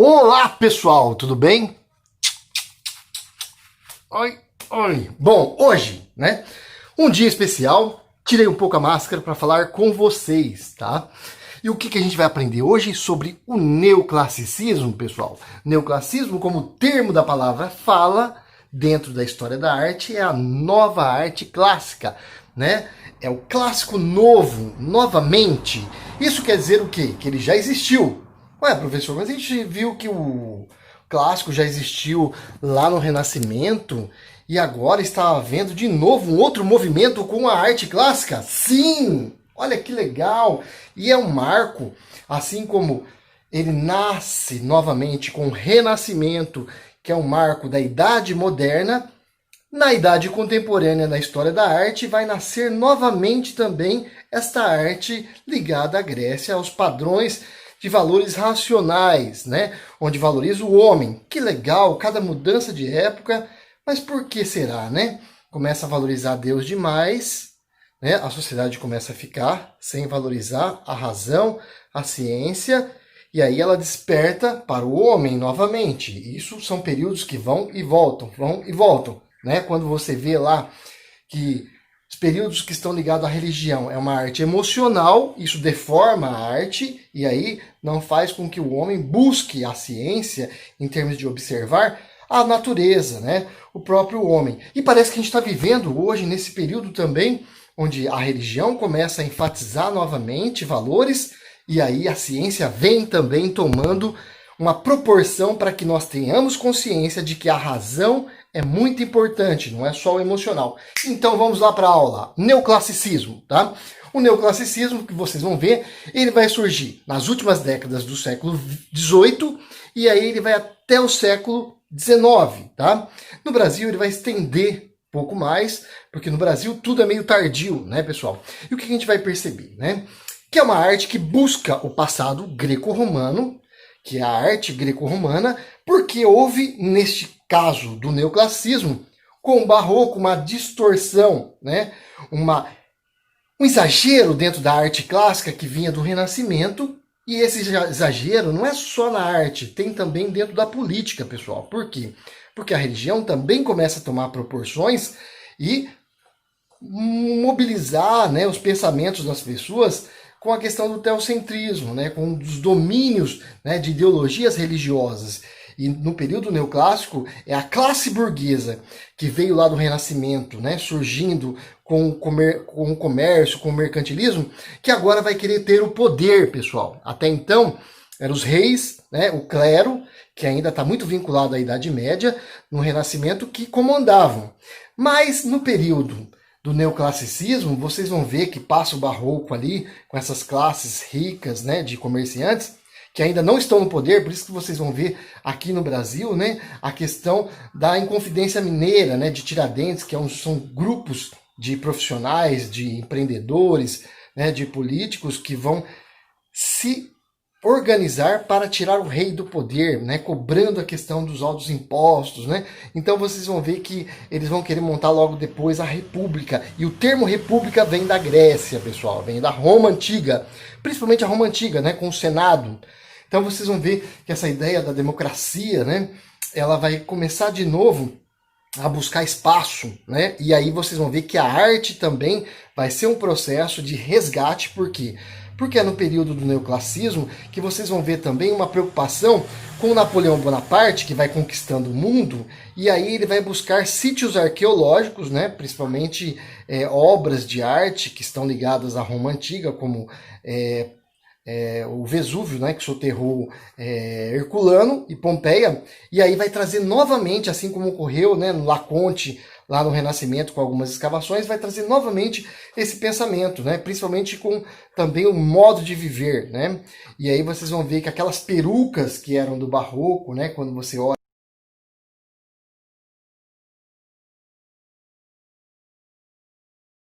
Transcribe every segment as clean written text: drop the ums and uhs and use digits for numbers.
Olá, pessoal, tudo bem? Oi, oi. Bom, hoje, né? Um dia especial. Tirei um pouco a máscara para falar com vocês, tá? E o que a gente vai aprender hoje sobre o neoclassicismo, pessoal? Neoclassicismo, como o termo da palavra fala, dentro da história da arte, é a nova arte clássica, né? É o clássico novo, novamente. Isso quer dizer o quê? Que ele já existiu. Ué, professor, mas a gente viu que o clássico já existiu lá no Renascimento e agora está havendo de novo um outro movimento com a arte clássica? Sim! Olha que legal! E é um marco, assim como ele nasce novamente com o Renascimento, que é um marco da Idade Moderna. Na Idade Contemporânea, na história da arte, vai nascer novamente também esta arte ligada à Grécia, aos padrões de valores racionais, né? Onde valoriza o homem. Que legal, cada mudança de época, mas por que será, né? Começa a valorizar Deus demais, né? A sociedade começa a ficar sem valorizar a razão, a ciência, e aí ela desperta para o homem novamente. Isso são períodos que vão e voltam, vão e voltam. Né? Quando você vê lá que os períodos que estão ligados à religião é uma arte emocional, isso deforma a arte e aí não faz com que o homem busque a ciência em termos de observar a natureza, né? O próprio homem. E parece que a gente está vivendo hoje nesse período também onde a religião começa a enfatizar novamente valores e aí a ciência vem também tomando uma proporção para que nós tenhamos consciência de que a razão é muito importante, não é só o emocional. Então vamos lá para a aula. Neoclassicismo, tá? O neoclassicismo, que vocês vão ver, ele vai surgir nas últimas décadas do século XVIII e aí ele vai até o século XIX, tá? No Brasil ele vai estender um pouco mais, porque no Brasil tudo é meio tardio, né, pessoal? E o que a gente vai perceber, né? Que é uma arte que busca o passado greco-romano, que é a arte greco-romana, porque houve, neste caso do neoclassicismo, com o barroco, uma distorção, né? Um exagero dentro da arte clássica que vinha do Renascimento, e esse exagero não é só na arte, tem também dentro da política, pessoal. Por quê? Porque a religião também começa a tomar proporções e mobilizar, né, os pensamentos das pessoas com a questão do teocentrismo, né, com os domínios, né, de ideologias religiosas. E no período neoclássico é a classe burguesa que veio lá do Renascimento, né, surgindo com o comércio, com o mercantilismo, que agora vai querer ter o poder, pessoal. Até então eram os reis, né, o clero, que ainda está muito vinculado à Idade Média, no Renascimento, que comandavam. Mas no período do neoclassicismo, vocês vão ver que passa o barroco ali, com essas classes ricas, né, de comerciantes, que ainda não estão no poder, por isso que vocês vão ver aqui no Brasil, né, a questão da Inconfidência Mineira, né, de Tiradentes, que são grupos de profissionais, de empreendedores, né, de políticos que vão se organizar para tirar o rei do poder, né, cobrando a questão dos altos impostos, né? Então vocês vão ver que eles vão querer montar logo depois a república. E o termo república vem da Grécia, pessoal, vem da Roma antiga, principalmente a Roma antiga, né, com o Senado. Então vocês vão ver que essa ideia da democracia, né, ela vai começar de novo a buscar espaço, né? E aí vocês vão ver que a arte também vai ser um processo de resgate, por quê? Porque é no período do neoclassicismo que vocês vão ver também uma preocupação com Napoleão Bonaparte, que vai conquistando o mundo, e aí ele vai buscar sítios arqueológicos, né? Principalmente obras de arte que estão ligadas à Roma Antiga, como o Vesúvio, né, que soterrou Herculano e Pompeia, e aí vai trazer novamente, assim como ocorreu, né, no Laconte, lá no Renascimento, com algumas escavações, vai trazer novamente esse pensamento, né, principalmente com também o modo de viver, né, e aí vocês vão ver que aquelas perucas que eram do Barroco, né, quando você olha,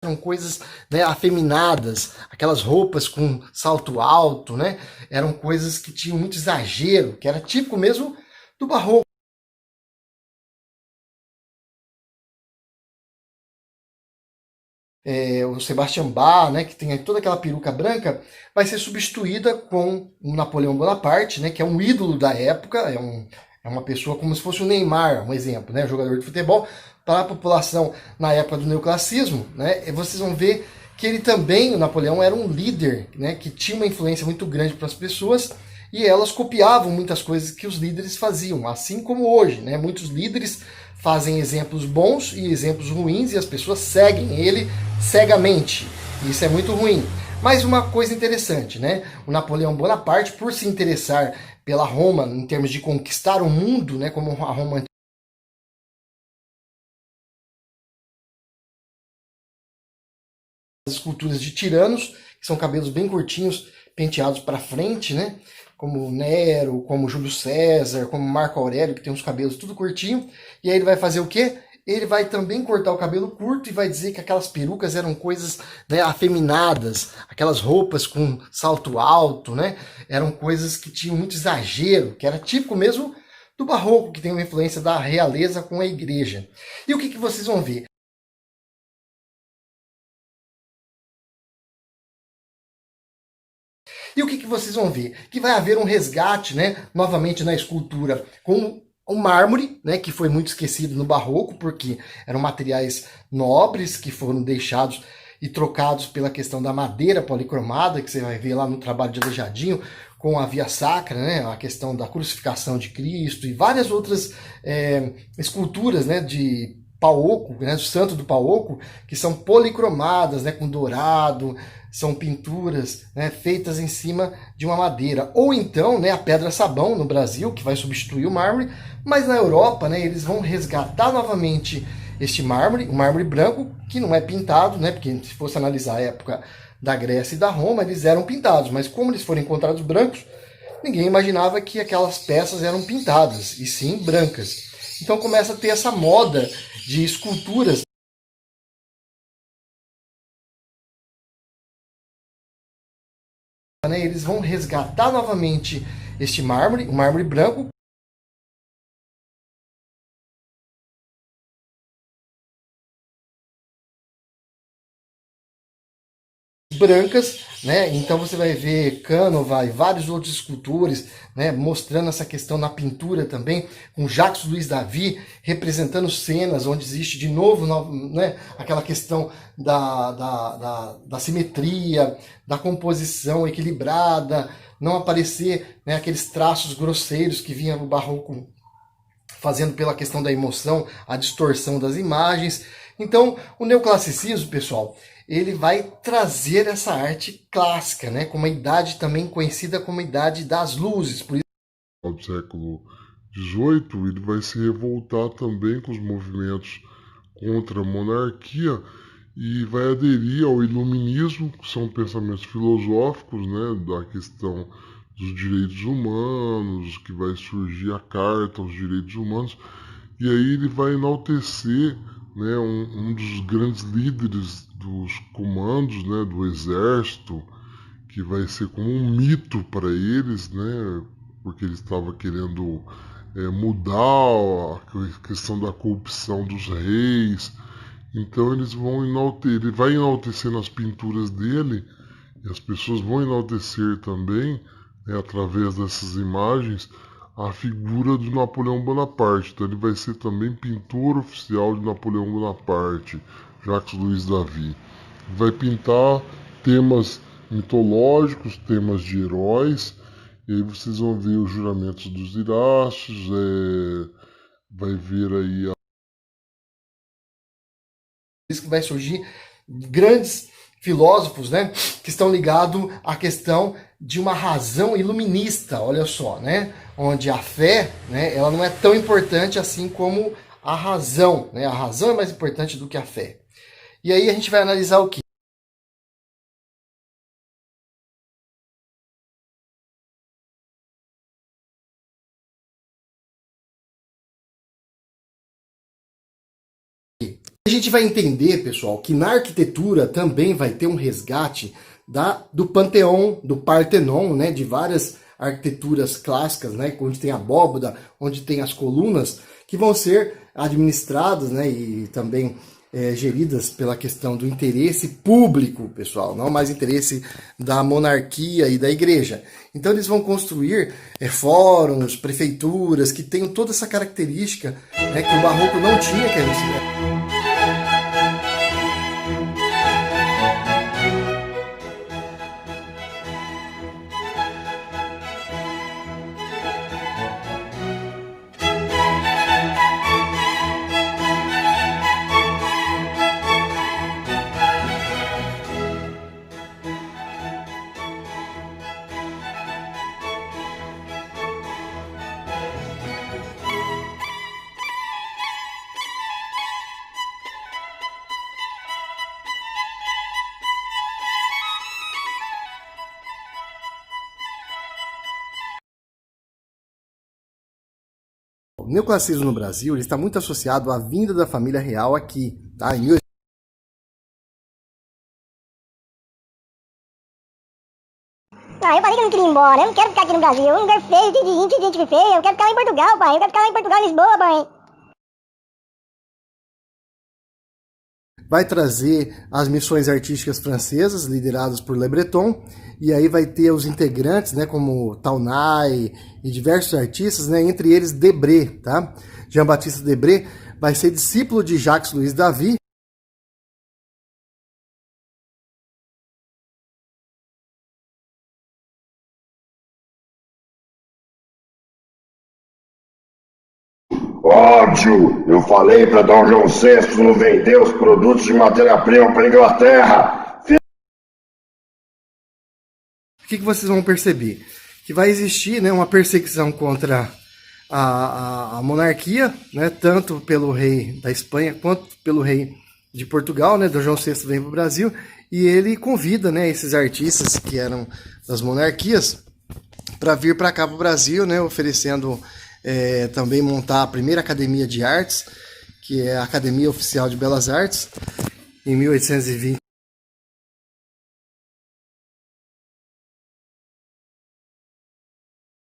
eram coisas, né, afeminadas, aquelas roupas com salto alto, né, eram coisas que tinham muito exagero, que era típico mesmo do Barroco. o Sebastian Bach, né, que tem toda aquela peruca branca, vai ser substituída com o Napoleão Bonaparte, né, que é um ídolo da época, é uma pessoa como se fosse o Neymar, um exemplo, né, jogador de futebol, para a população na época do neoclassicismo, né, e vocês vão ver que ele também, o Napoleão, era um líder, né, que tinha uma influência muito grande para as pessoas, e elas copiavam muitas coisas que os líderes faziam, assim como hoje, né, muitos líderes fazem exemplos bons e exemplos ruins e as pessoas seguem ele cegamente. Isso é muito ruim. Mas uma coisa interessante, né? O Napoleão Bonaparte, por se interessar pela Roma em termos de conquistar o mundo, né, como a Roma as esculturas de tiranos, que são cabelos bem curtinhos, penteados para frente, né? Como Nero, como Júlio César, como Marco Aurélio, que tem os cabelos tudo curtinho. E aí ele vai fazer o quê? Ele vai também cortar o cabelo curto e vai dizer que aquelas perucas eram coisas, né, afeminadas, aquelas roupas com salto alto, né? Eram coisas que tinham muito exagero, que era típico mesmo do barroco, que tem uma influência da realeza com a igreja. E o que vocês vão ver? E o que vocês vão ver? Que vai haver um resgate, né, novamente na escultura, com o mármore, né, que foi muito esquecido no barroco, porque eram materiais nobres que foram deixados e trocados pela questão da madeira policromada, que você vai ver lá no trabalho de Aleijadinho, com a Via Sacra, né, a questão da crucificação de Cristo e várias outras esculturas, né, de Paoco, né, do Santo do Paoco, que são policromadas, né, com dourado, são pinturas, né, feitas em cima de uma madeira. Ou então, né, a pedra-sabão no Brasil, que vai substituir o mármore, mas na Europa, né, eles vão resgatar novamente este mármore, o mármore branco, que não é pintado, né, porque se fosse analisar a época da Grécia e da Roma, eles eram pintados, mas como eles foram encontrados brancos, ninguém imaginava que aquelas peças eram pintadas, e sim brancas. Então começa a ter essa moda de esculturas, né? Eles vão resgatar novamente este mármore, o mármore branco, brancas, né? Então você vai ver Canova e vários outros escultores, né, mostrando essa questão na pintura também, com Jacques Louis David representando cenas onde existe de novo, né, aquela questão da simetria, da composição equilibrada, não aparecer, né, aqueles traços grosseiros que vinha no barroco fazendo pela questão da emoção, a distorção das imagens. Então, o neoclassicismo, pessoal, ele vai trazer essa arte clássica, né, com uma idade também conhecida como a idade das luzes. Por isso, do século XVIII, ele vai se revoltar também com os movimentos contra a monarquia e vai aderir ao iluminismo, que são pensamentos filosóficos, né, da questão dos direitos humanos, que vai surgir a Carta aos Direitos Humanos, e aí ele vai enaltecer, né, um dos grandes líderes dos comandos, né, do exército, que vai ser como um mito para eles, né, porque ele estava querendo mudar a questão da corrupção dos reis. Então ele vai enaltecer nas pinturas dele, e as pessoas vão enaltecer também, né, através dessas imagens, a figura do Napoleão Bonaparte. Então ele vai ser também pintor oficial de Napoleão Bonaparte, Jacques Louis David. Vai pintar temas mitológicos, temas de heróis, e aí vocês vão ver os juramentos dos Irachos, vai ver aí que vai surgir grandes filósofos, né, que estão ligados à questão de uma razão iluminista, olha só, né, onde a fé, né, ela não é tão importante assim como a razão, né, a razão é mais importante do que a fé. E aí a gente vai analisar o que? A gente vai entender, pessoal, que na arquitetura também vai ter um resgate do Panteão, do Partenon, né, de várias arquiteturas clássicas, né, onde tem a abóbada, onde tem as colunas, que vão ser administradas, né, e também geridas pela questão do interesse público, pessoal, não mais interesse da monarquia e da igreja. Então eles vão construir fóruns, prefeituras que tenham toda essa característica, né, que o barroco não tinha, que o neoclassicismo no Brasil ele está muito associado à vinda da família real aqui, tá? Não, eu falei que eu não queria ir embora, eu não quero ficar aqui no Brasil, é um lugar feio, tem gente feia, eu quero ficar lá em Portugal, pai, eu quero ficar lá em Portugal, Lisboa, pai. Vai trazer as missões artísticas francesas, lideradas por Le Breton, e aí vai ter os integrantes, né, como Taunay e diversos artistas, né, entre eles Debré, tá? Jean-Baptiste Debré vai ser discípulo de Jacques-Louis David. Ódio! Eu falei para Dom João VI não vender os produtos de matéria-prima para a Inglaterra. O que vocês vão perceber? Que vai existir, né, uma perseguição contra a monarquia, né, tanto pelo rei da Espanha quanto pelo rei de Portugal, né, Dom João VI vem para o Brasil, e ele convida, né, esses artistas que eram das monarquias para vir para cá para o Brasil, né, oferecendo também montar a primeira academia de artes, que é a Academia Oficial de Belas Artes, em 1820.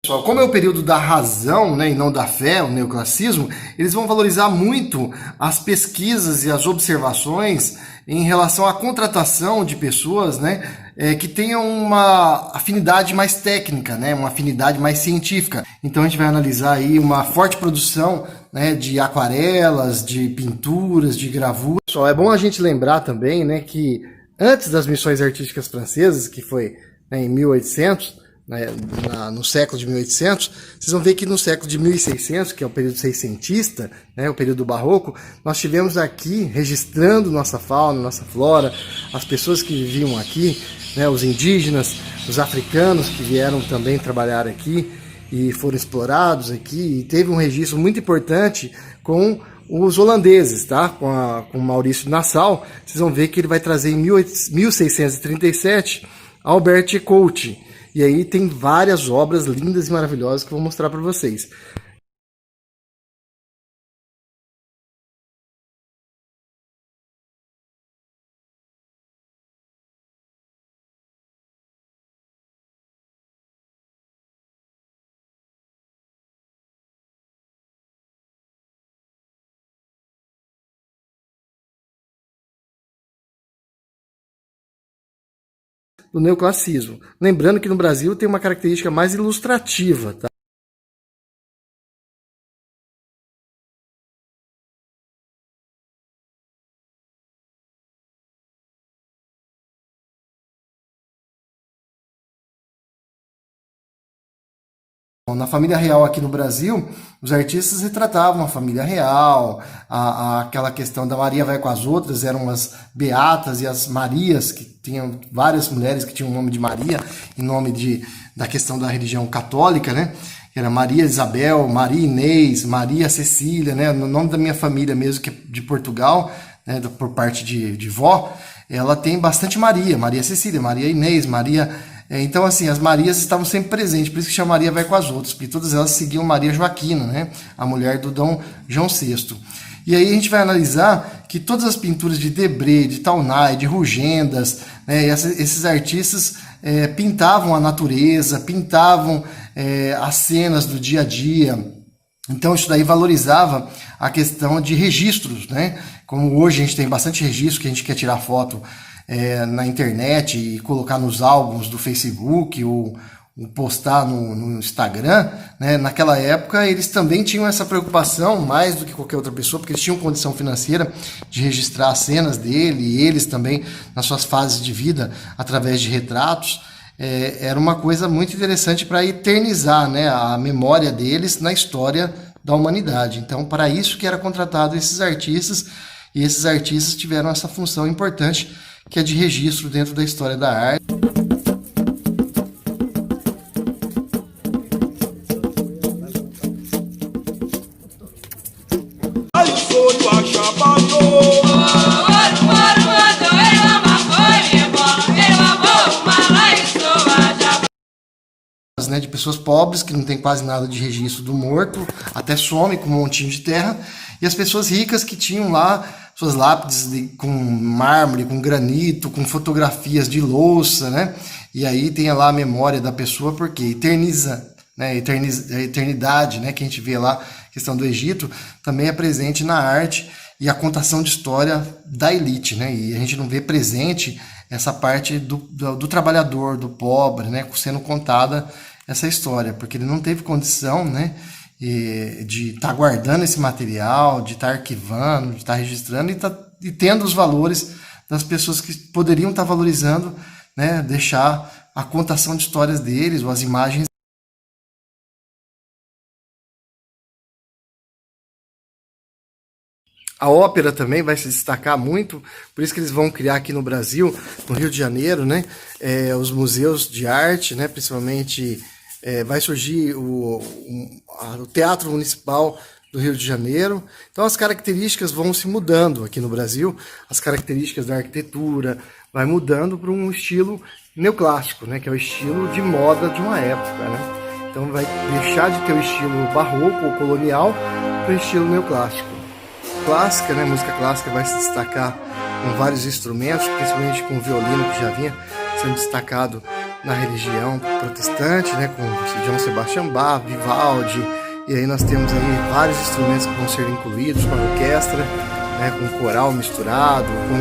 Pessoal, como é o período da razão, né, e não da fé, o neoclassicismo, eles vão valorizar muito as pesquisas e as observações em relação à contratação de pessoas, né, que tenham uma afinidade mais técnica, né, uma afinidade mais científica. Então a gente vai analisar aí uma forte produção, né, de aquarelas, de pinturas, de gravuras. Pessoal, é bom a gente lembrar também, né, que antes das missões artísticas francesas, que foi, né, em 1800, no século de 1800, vocês vão ver que no século de 1600, que é o período seiscentista, né, o período barroco, nós tivemos aqui, registrando nossa fauna, nossa flora, as pessoas que viviam aqui, né, os indígenas, os africanos que vieram também trabalhar aqui e foram explorados aqui, e teve um registro muito importante com os holandeses, tá? Com Maurício de Nassau. Vocês vão ver que ele vai trazer em 1637 Albert Couty. E aí tem várias obras lindas e maravilhosas que eu vou mostrar para vocês. Do neoclassicismo. Lembrando que no Brasil tem uma característica mais ilustrativa, tá? Na família real aqui no Brasil, os artistas retratavam a família real, aquela questão da Maria vai com as outras, eram as Beatas e as Marias, que tinham várias mulheres que tinham o nome de Maria, em nome da questão da religião católica, né? Era Maria Isabel, Maria Inês, Maria Cecília, né? No nome da minha família mesmo, que é de Portugal, né? Por parte de vó, ela tem bastante Maria, Maria Cecília, Maria Inês, Maria... Então, assim, as Marias estavam sempre presentes, por isso que chama Maria vai com as outras, porque todas elas seguiam Maria Joaquina, né? A mulher do Dom João VI. E aí a gente vai analisar que todas as pinturas de Debré, de Taunay, de Rugendas, né, esses artistas pintavam a natureza, pintavam as cenas do dia a dia, Então isso daí valorizava a questão de registros, né? Como hoje a gente tem bastante registro que a gente quer tirar foto na internet e colocar nos álbuns do Facebook ou postar no Instagram, né? Naquela época eles também tinham essa preocupação, mais do que qualquer outra pessoa, porque eles tinham condição financeira de registrar as cenas dele e eles também nas suas fases de vida através de retratos. Era uma coisa muito interessante para eternizar, né, a memória deles na história da humanidade. Então, para isso que era contratado esses artistas, e esses artistas tiveram essa função importante, que é de registro dentro da história da arte. Né, de pessoas pobres que não tem quase nada de registro do morto, até some com um montinho de terra, e as pessoas ricas que tinham lá suas lápides com mármore, com granito, com fotografias de louça, né? E aí tem lá a memória da pessoa, porque eterniza, né? A eternidade, né? Que a gente vê lá, a questão do Egito, também é presente na arte e a contação de história da elite, né? E a gente não vê presente essa parte do trabalhador, do pobre, né? Sendo contada essa história, porque ele não teve condição, né, de estar guardando esse material, de estar arquivando, de estar registrando e tendo os valores das pessoas que poderiam estar valorizando, né, deixar a contação de histórias deles ou as imagens. A ópera também vai se destacar muito, por isso que eles vão criar aqui no Brasil, no Rio de Janeiro, né, os museus de arte, né, principalmente vai surgir o Teatro Municipal do Rio de Janeiro. Então as características vão se mudando aqui no Brasil, as características da arquitetura vai mudando para um estilo neoclássico, né, que é o estilo de moda de uma época, né? Então vai deixar de ter o estilo barroco ou colonial para o estilo neoclássico. Clássica, né, música clássica vai se destacar com vários instrumentos, principalmente com o violino, que já vinha sendo destacado na religião protestante, né, com Johann Sebastian Bach, Vivaldi, e aí nós temos aí vários instrumentos que vão ser incluídos com a orquestra, né, com coral misturado, com